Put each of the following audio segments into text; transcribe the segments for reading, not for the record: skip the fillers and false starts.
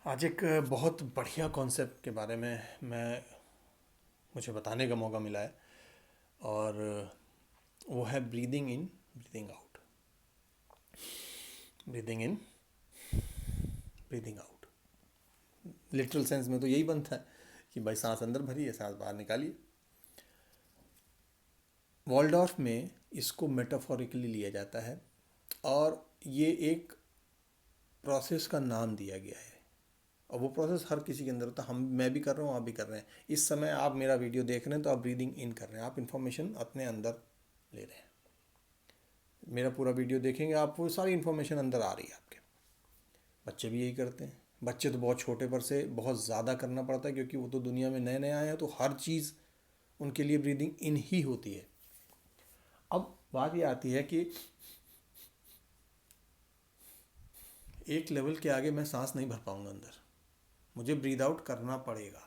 आज एक बहुत बढ़िया कॉन्सेप्ट के बारे में मुझे बताने का मौका मिला है। और वो है breathing in, breathing out. Breathing in, breathing out. Literal sense में तो यही बनता है कि भाई सांस अंदर भरिए, सांस बाहर निकालिए। वॉल्डॉर्फ में इसको मेटाफोरिकली लिया जाता है और ये एक प्रोसेस का नाम दिया गया है। और वो प्रोसेस हर किसी के अंदर होता है। मैं भी कर रहा हूँ, आप भी कर रहे हैं। इस समय आप मेरा वीडियो देख रहे हैं तो आप ब्रीदिंग इन कर रहे हैं, आप इन्फॉर्मेशन अपने अंदर ले रहे हैं। मेरा पूरा वीडियो देखेंगे, आप वो सारी इन्फॉर्मेशन अंदर आ रही है आपके। बच्चे भी यही करते हैं। बच्चे तो बहुत छोटे पर से बहुत ज़्यादा करना पड़ता है, क्योंकि वो तो दुनिया में नए नए आए हैं, तो हर चीज़ उनके लिए ब्रीदिंग इन ही होती है। अब बात ये आती है कि एक लेवल के आगे मैं सांस नहीं भर पाऊंगा अंदर, मुझे ब्रीद आउट करना पड़ेगा।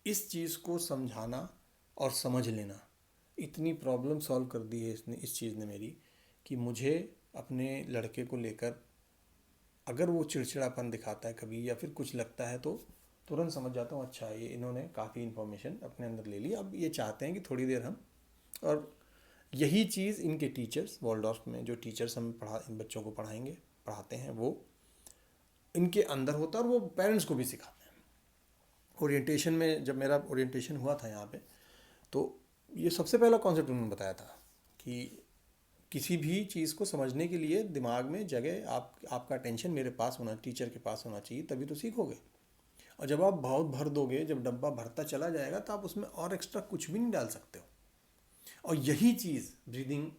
इस चीज़ को समझाना और समझ लेना, इतनी प्रॉब्लम सॉल्व कर दी है इस चीज़ ने मेरी, कि मुझे अपने लड़के को लेकर अगर वो चिड़चिड़ापन दिखाता है कभी या फिर कुछ लगता है तो तुरंत समझ जाता हूँ, अच्छा ये इन्होंने काफ़ी इन्फॉर्मेशन अपने अंदर ले ली, अब ये चाहते हैं कि थोड़ी देर हम। और यही चीज़ इनके टीचर्स, वॉल्डॉर्फ में जो टीचर्स हम इन बच्चों को पढ़ाते हैं, वो इनके अंदर होता है और वो पेरेंट्स को भी सिखाते हैं। ओरिएंटेशन में जब मेरा ओरिएंटेशन हुआ था यहाँ पे, तो ये सबसे पहला कॉन्सेप्ट उन्होंने बताया था कि किसी भी चीज़ को समझने के लिए दिमाग में जगह आपका अटेंशन मेरे पास होना, टीचर के पास होना चाहिए, तभी तो सीखोगे। और जब आप बहुत भर दोगे, जब डब्बा भरता चला जाएगा, तो आप उसमें और एक्स्ट्रा कुछ भी नहीं डाल सकते हो। और यही चीज़ ब्रीदिंग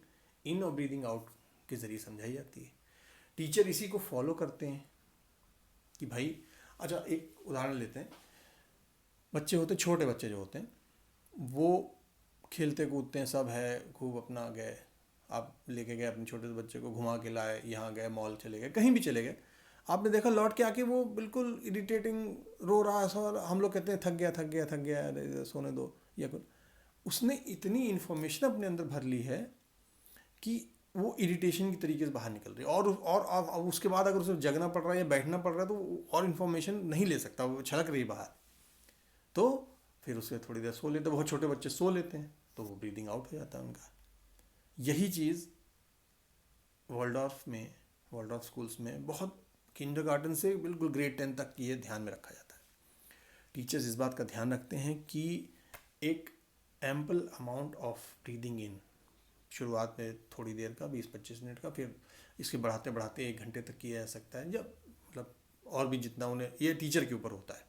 इन और ब्रीदिंग आउट के ज़रिए समझाई जाती है। टीचर इसी को फॉलो करते हैं कि भाई, अच्छा एक उदाहरण लेते हैं। बच्चे होते, छोटे बच्चे जो होते हैं, वो खेलते कूदते हैं, सब है, खूब अपना गए, आप लेके गए अपने छोटे से बच्चे को, घुमा के लाए, यहाँ गए, मॉल चले गए, कहीं भी चले गए, आपने देखा लौट के आके वो बिल्कुल इरिटेटिंग रो रहा है। और हम लोग कहते हैं थक गया थक गया थक गया, अरे सोने दो या कुछ। उसने इतनी इन्फॉर्मेशन अपने अंदर भर ली है कि वो इरिटेशन की तरीके से बाहर निकल रही है। और उसके बाद अगर उसे जगना पड़ रहा है या बैठना पड़ रहा है, तो वो और इन्फॉर्मेशन नहीं ले सकता, वो छलक रही है बाहर। तो फिर उससे थोड़ी देर सो लेते, बहुत छोटे बच्चे सो लेते हैं, तो वो ब्रीदिंग आउट हो जाता है उनका। यही चीज़ वॉल्डॉर्फ स्कूल्स में बहुत किंडरगार्टन से बिल्कुल ग्रेड 10 तक ये ध्यान में रखा जाता है। टीचर्स इस बात का ध्यान रखते हैं कि एक ample amount of breathing in, शुरुआत में थोड़ी देर का, 20-25 मिनट का, फिर इसके बढ़ाते बढ़ाते 1 घंटे तक किया जा सकता है, जब मतलब और भी जितना उन्हें, ये टीचर के ऊपर होता है,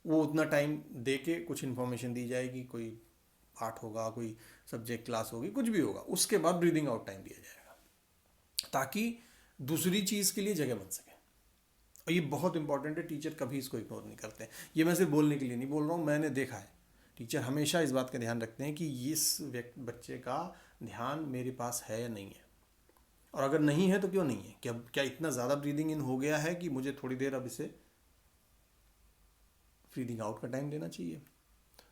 वो उतना टाइम दे के कुछ इन्फॉर्मेशन दी जाएगी। कोई पाठ होगा, कोई सब्जेक्ट क्लास होगी, कुछ भी होगा, उसके बाद ब्रीदिंग आउट टाइम दिया जाएगा, ताकि दूसरी चीज़ के लिए जगह बन सके। और ये बहुत इंपॉर्टेंट है, टीचर कभी इसको इग्नोर नहीं करते हैं। ये मैं सिर्फ बोलने के लिए नहीं बोल रहा हूँ, मैंने देखा है टीचर हमेशा इस बात का ध्यान रखते हैं कि इस बच्चे का ध्यान मेरे पास है या नहीं है, और अगर नहीं है तो क्यों नहीं है, क्या इतना ज़्यादा ब्रीदिंग इन हो गया है कि मुझे थोड़ी देर अब इसे ब्रीदिंग आउट का टाइम देना चाहिए।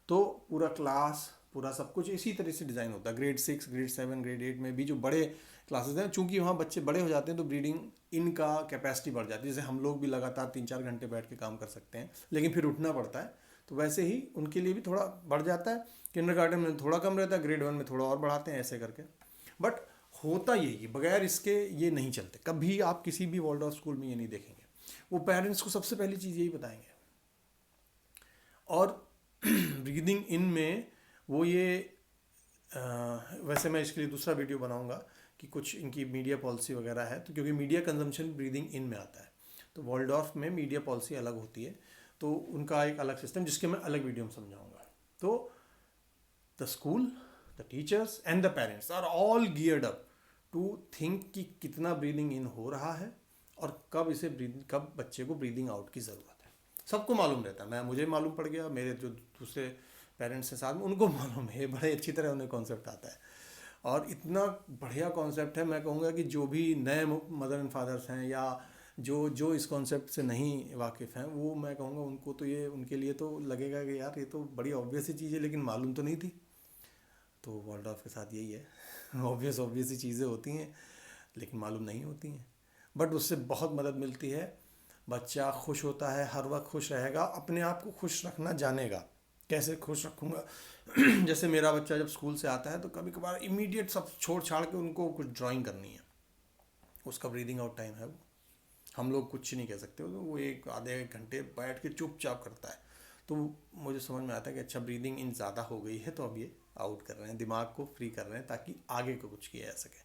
तो पूरा क्लास, पूरा सब कुछ इसी तरह से डिज़ाइन होता है। ग्रेड 6, ग्रेड 7, ग्रेड 8 में भी जो बड़े क्लासेस हैं, चूंकि वहाँ बच्चे बड़े हो जाते हैं, तो ब्रीडिंग इनका कैपेसिटी बढ़ जाती है। जैसे हम लोग भी लगातार 3-4 घंटे बैठ के काम कर सकते हैं, लेकिन फिर उठना पड़ता है, तो वैसे ही उनके लिए भी थोड़ा बढ़ जाता है। किंडरगार्टन में थोड़ा कम रहता है, ग्रेड 1 में थोड़ा और बढ़ाते हैं, ऐसे करके। बट होता यही, बगैर इसके ये नहीं चलते। कभी आप किसी भी वॉल्डॉर्फ स्कूल में ये नहीं देखेंगे। वो पेरेंट्स को सबसे पहली चीज़ यही बताएंगे। और ब्रीदिंग इन में वो ये वैसे मैं इसके लिए दूसरा वीडियो बनाऊंगा कि कुछ इनकी मीडिया पॉलिसी वगैरह है, तो क्योंकि मीडिया कंजम्पशन ब्रीदिंग इन में आता है, तो वॉल्डॉर्फ में मीडिया पॉलिसी अलग होती है, तो उनका एक अलग सिस्टम, जिसके मैं अलग वीडियो में समझाऊंगा। तो the school, the teachers and the parents are all geared up to think कि कितना ब्रीदिंग इन हो रहा है और कब बच्चे को ब्रीदिंग आउट की ज़रूरत है। सबको मालूम रहता है, मुझे मालूम पड़ गया, मेरे जो दूसरे पेरेंट्स हैं साथ में, उनको मालूम है, बड़े अच्छी तरह उन्हें कॉन्सेप्ट आता है। और इतना बढ़िया कॉन्सेप्ट है, मैं कहूँगा कि जो भी नए मदर एंड फादर्स हैं, या जो इस कॉन्सेप्ट से नहीं वाकिफ़ हैं, वो मैं कहूँगा उनको तो ये, उनके लिए तो लगेगा कि यार ये तो बड़ी ऑब्वियस ही चीज़ है, लेकिन मालूम तो नहीं थी। तो वॉल्डॉर्फ के साथ यही है, ऑब्वियस ही चीज़ें होती हैं, लेकिन मालूम नहीं होती हैं, बट उससे बहुत मदद मिलती है। बच्चा खुश होता है, हर वक्त खुश रहेगा, अपने आप को खुश रखना जानेगा। कैसे खुश रखूँगा? जैसे मेरा बच्चा जब स्कूल से आता है तो कभी कभार इमीडिएट सब छोड़ छाड़ के उनको कुछ ड्राइंग करनी है, उसका ब्रीदिंग आउट टाइम है वो, हम लोग कुछ नहीं कह सकते, तो वो एक आधे एक घंटे बैठ के चुपचाप करता है। तो मुझे समझ में आता है कि अच्छा ब्रीदिंग इन ज़्यादा हो गई है, तो अब ये आउट कर रहे हैं, दिमाग को फ्री कर रहे हैं ताकि आगे को कुछ किया जा सके।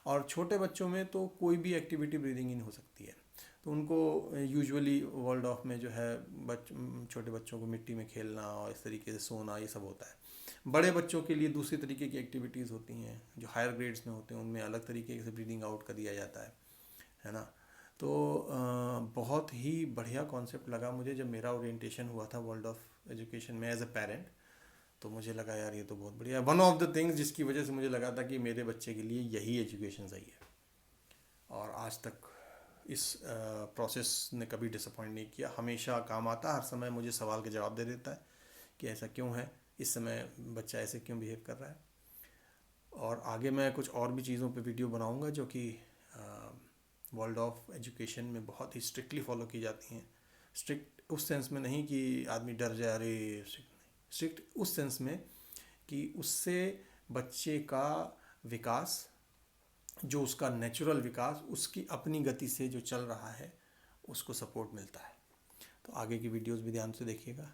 और छोटे बच्चों में तो कोई भी एक्टिविटी ब्रीदिंग इन हो सकती है, तो उनको यूजुअली वर्ल्ड ऑफ में जो है छोटे बच्चों को मिट्टी में खेलना और इस तरीके से सोना, ये सब होता है। बड़े बच्चों के लिए दूसरी तरीके की एक्टिविटीज़ होती हैं, जो हायर ग्रेड्स में होते हैं उनमें अलग तरीके से ब्रीदिंग आउट का दिया जाता है ना। तो बहुत ही बढ़िया कॉन्सेप्ट लगा मुझे जब मेरा ओरिएंटेशन हुआ था वर्ल्ड ऑफ एजुकेशन में एज अ पेरेंट। तो मुझे लगा यार ये तो बहुत बढ़िया है, वन ऑफ द थिंग्स जिसकी वजह से मुझे लगा था कि मेरे बच्चे के लिए यही एजुकेशन सही है। और आज तक इस प्रोसेस ने कभी डिसअपॉइंट नहीं किया, हमेशा काम आता, हर समय मुझे सवाल के जवाब दे देता है कि ऐसा क्यों है, इस समय बच्चा ऐसे क्यों बिहेव कर रहा है। और आगे मैं कुछ और भी चीज़ों पे वीडियो बनाऊंगा जो कि वर्ल्ड ऑफ एजुकेशन में बहुत ही स्ट्रिक्टली फॉलो की जाती हैं। स्ट्रिक्ट उस सेंस में नहीं कि आदमी डर जाए, अरे स्ट्रिक्ट उस सेंस में कि उससे बच्चे का विकास, जो उसका नेचुरल विकास उसकी अपनी गति से जो चल रहा है, उसको सपोर्ट मिलता है। तो आगे की वीडियोस भी ध्यान से देखिएगा।